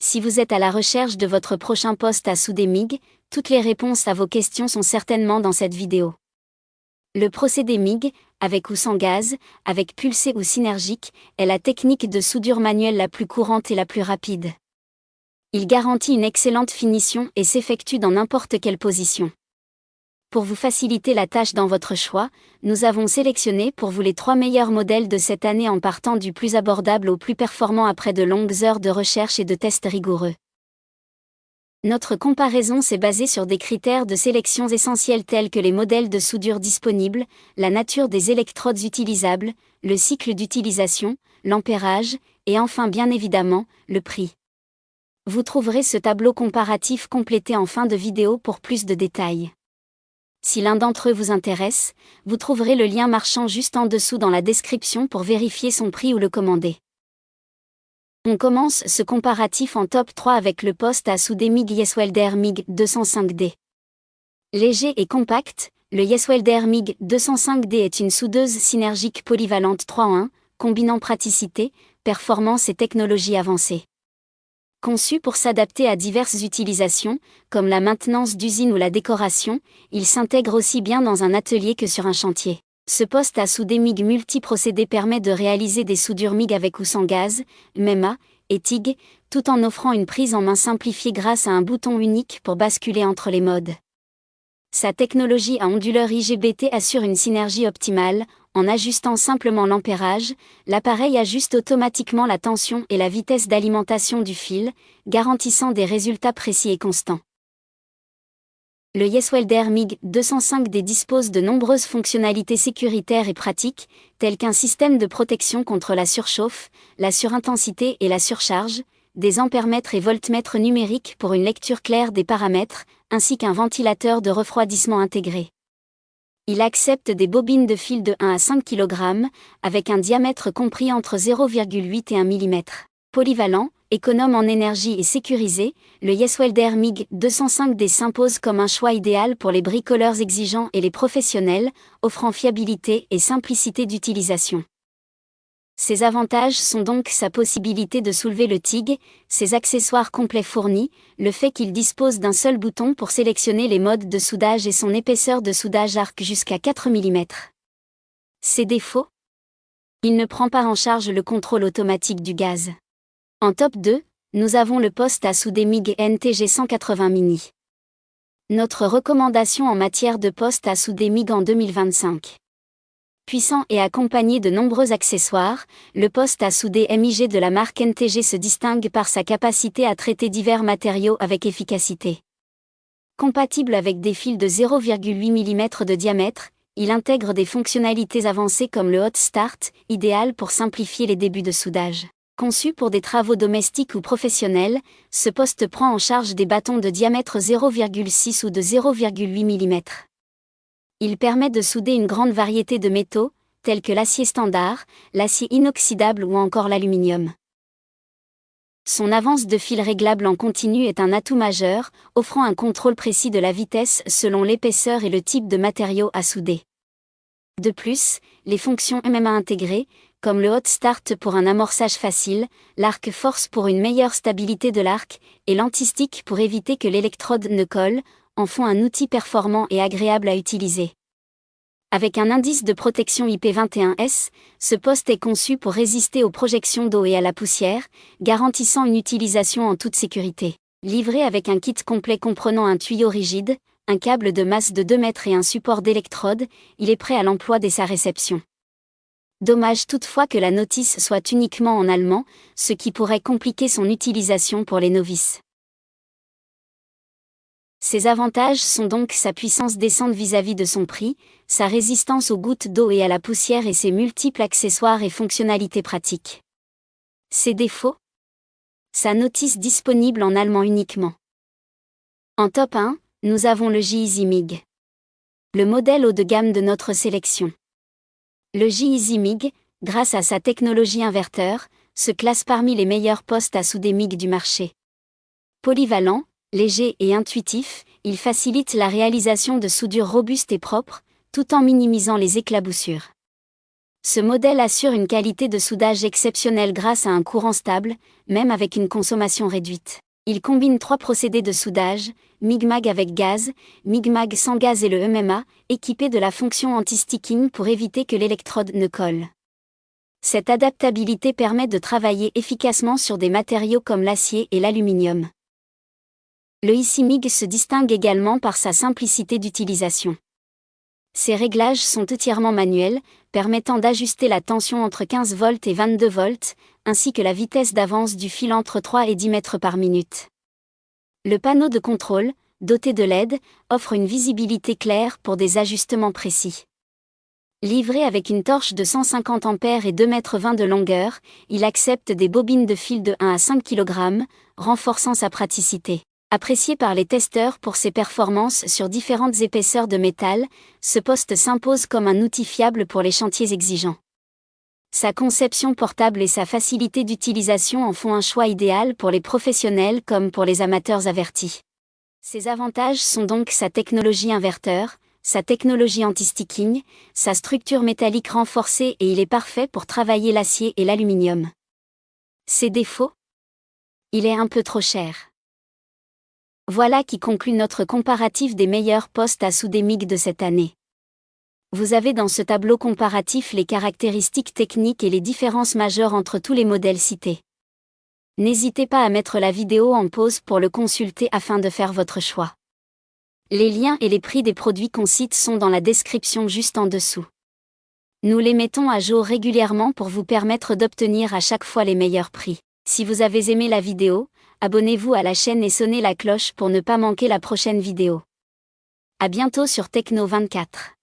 Si vous êtes à la recherche de votre prochain poste à souder MIG, toutes les réponses à vos questions sont certainement dans cette vidéo. Le procédé MIG, avec ou sans gaz, avec pulsé ou synergique, est la technique de soudure manuelle la plus courante et la plus rapide. Il garantit une excellente finition et s'effectue dans n'importe quelle position. Pour vous faciliter la tâche dans votre choix, nous avons sélectionné pour vous les 3 meilleurs modèles de cette année en partant du plus abordable au plus performant après de longues heures de recherche et de tests rigoureux. Notre comparaison s'est basée sur des critères de sélection essentiels tels que les modèles de soudure disponibles, la nature des électrodes utilisables, le cycle d'utilisation, l'ampérage, et enfin bien évidemment, le prix. Vous trouverez ce tableau comparatif complété en fin de vidéo pour plus de détails. Si l'un d'entre eux vous intéresse, vous trouverez le lien marchand juste en dessous dans la description pour vérifier son prix ou le commander. On commence ce comparatif en top 3 avec le poste à souder MIG Yeswelder MIG 205D. Léger et compact, le Yeswelder MIG 205D est une soudeuse synergique polyvalente 3 en 1, combinant praticité, performance et technologie avancée. Conçu pour s'adapter à diverses utilisations, comme la maintenance d'usine ou la décoration, il s'intègre aussi bien dans un atelier que sur un chantier. Ce poste à souder MIG multi-procédé permet de réaliser des soudures MIG avec ou sans gaz, MEMA, et TIG, tout en offrant une prise en main simplifiée grâce à un bouton unique pour basculer entre les modes. Sa technologie à onduleur IGBT assure une synergie optimale. En ajustant simplement l'ampérage, l'appareil ajuste automatiquement la tension et la vitesse d'alimentation du fil, garantissant des résultats précis et constants. Le Yeswelder MIG 205D dispose de nombreuses fonctionnalités sécuritaires et pratiques, telles qu'un système de protection contre la surchauffe, la surintensité et la surcharge, des ampèremètres et voltmètres numériques pour une lecture claire des paramètres, ainsi qu'un ventilateur de refroidissement intégré. Il accepte des bobines de fil de 1 à 5 kg, avec un diamètre compris entre 0,8 et 1 mm. Polyvalent, économe en énergie et sécurisé, le Yeswelder MIG 205D s'impose comme un choix idéal pour les bricoleurs exigeants et les professionnels, offrant fiabilité et simplicité d'utilisation. Ses avantages sont donc sa possibilité de soulever le TIG, ses accessoires complets fournis, le fait qu'il dispose d'un seul bouton pour sélectionner les modes de soudage et son épaisseur de soudage arc jusqu'à 4 mm. Ses défauts ? Il ne prend pas en charge le contrôle automatique du gaz. En top 2, nous avons le poste à souder MIG NTG 180 Mini. Notre recommandation en matière de poste à souder MIG en 2025. Puissant et accompagné de nombreux accessoires, le poste à souder MIG de la marque NTG se distingue par sa capacité à traiter divers matériaux avec efficacité. Compatible avec des fils de 0,8 mm de diamètre, il intègre des fonctionnalités avancées comme le Hot Start, idéal pour simplifier les débuts de soudage. Conçu pour des travaux domestiques ou professionnels, ce poste prend en charge des bâtons de diamètre 0,6 ou de 0,8 mm. Il permet de souder une grande variété de métaux, tels que l'acier standard, l'acier inoxydable ou encore l'aluminium. Son avance de fil réglable en continu est un atout majeur, offrant un contrôle précis de la vitesse selon l'épaisseur et le type de matériau à souder. De plus, les fonctions MMA intégrées, comme le Hot Start pour un amorçage facile, l'arc force pour une meilleure stabilité de l'arc, et l'anti-stick pour éviter que l'électrode ne colle, en font un outil performant et agréable à utiliser. Avec un indice de protection IP21S, ce poste est conçu pour résister aux projections d'eau et à la poussière, garantissant une utilisation en toute sécurité. Livré avec un kit complet comprenant un tuyau rigide, un câble de masse de 2 mètres et un support d'électrode, il est prêt à l'emploi dès sa réception. Dommage toutefois que la notice soit uniquement en allemand, ce qui pourrait compliquer son utilisation pour les novices. Ses avantages sont donc sa puissance descente vis-à-vis de son prix, sa résistance aux gouttes d'eau et à la poussière et ses multiples accessoires et fonctionnalités pratiques. Ses défauts ? Sa notice disponible en allemand uniquement. En top 1, nous avons le J-Easy MIG. Le modèle haut de gamme de notre sélection. Le J-Easy MIG, grâce à sa technologie inverteur, se classe parmi les meilleurs postes à souder MIG du marché. Polyvalent, léger et intuitif, il facilite la réalisation de soudures robustes et propres, tout en minimisant les éclaboussures. Ce modèle assure une qualité de soudage exceptionnelle grâce à un courant stable, même avec une consommation réduite. Il combine 3 procédés de soudage, MIG-MAG avec gaz, MIG-MAG sans gaz et le MMA, équipé de la fonction anti-sticking pour éviter que l'électrode ne colle. Cette adaptabilité permet de travailler efficacement sur des matériaux comme l'acier et l'aluminium. Le ICI MIG se distingue également par sa simplicité d'utilisation. Ses réglages sont entièrement manuels, permettant d'ajuster la tension entre 15 volts et 22 volts, ainsi que la vitesse d'avance du fil entre 3 et 10 mètres par minute. Le panneau de contrôle, doté de LED, offre une visibilité claire pour des ajustements précis. Livré avec une torche de 150 A et 2,20 m de longueur, il accepte des bobines de fil de 1 à 5 kg, renforçant sa praticité. Apprécié par les testeurs pour ses performances sur différentes épaisseurs de métal, ce poste s'impose comme un outil fiable pour les chantiers exigeants. Sa conception portable et sa facilité d'utilisation en font un choix idéal pour les professionnels comme pour les amateurs avertis. Ses avantages sont donc sa technologie inverteur, sa technologie anti-sticking, sa structure métallique renforcée et il est parfait pour travailler l'acier et l'aluminium. Ses défauts ? Il est un peu trop cher. Voilà qui conclut notre comparatif des meilleurs postes à souder MIG de cette année. Vous avez dans ce tableau comparatif les caractéristiques techniques et les différences majeures entre tous les modèles cités. N'hésitez pas à mettre la vidéo en pause pour le consulter afin de faire votre choix. Les liens et les prix des produits qu'on cite sont dans la description juste en dessous. Nous les mettons à jour régulièrement pour vous permettre d'obtenir à chaque fois les meilleurs prix. Si vous avez aimé la vidéo, abonnez-vous à la chaîne et sonnez la cloche pour ne pas manquer la prochaine vidéo. À bientôt sur Techno 24.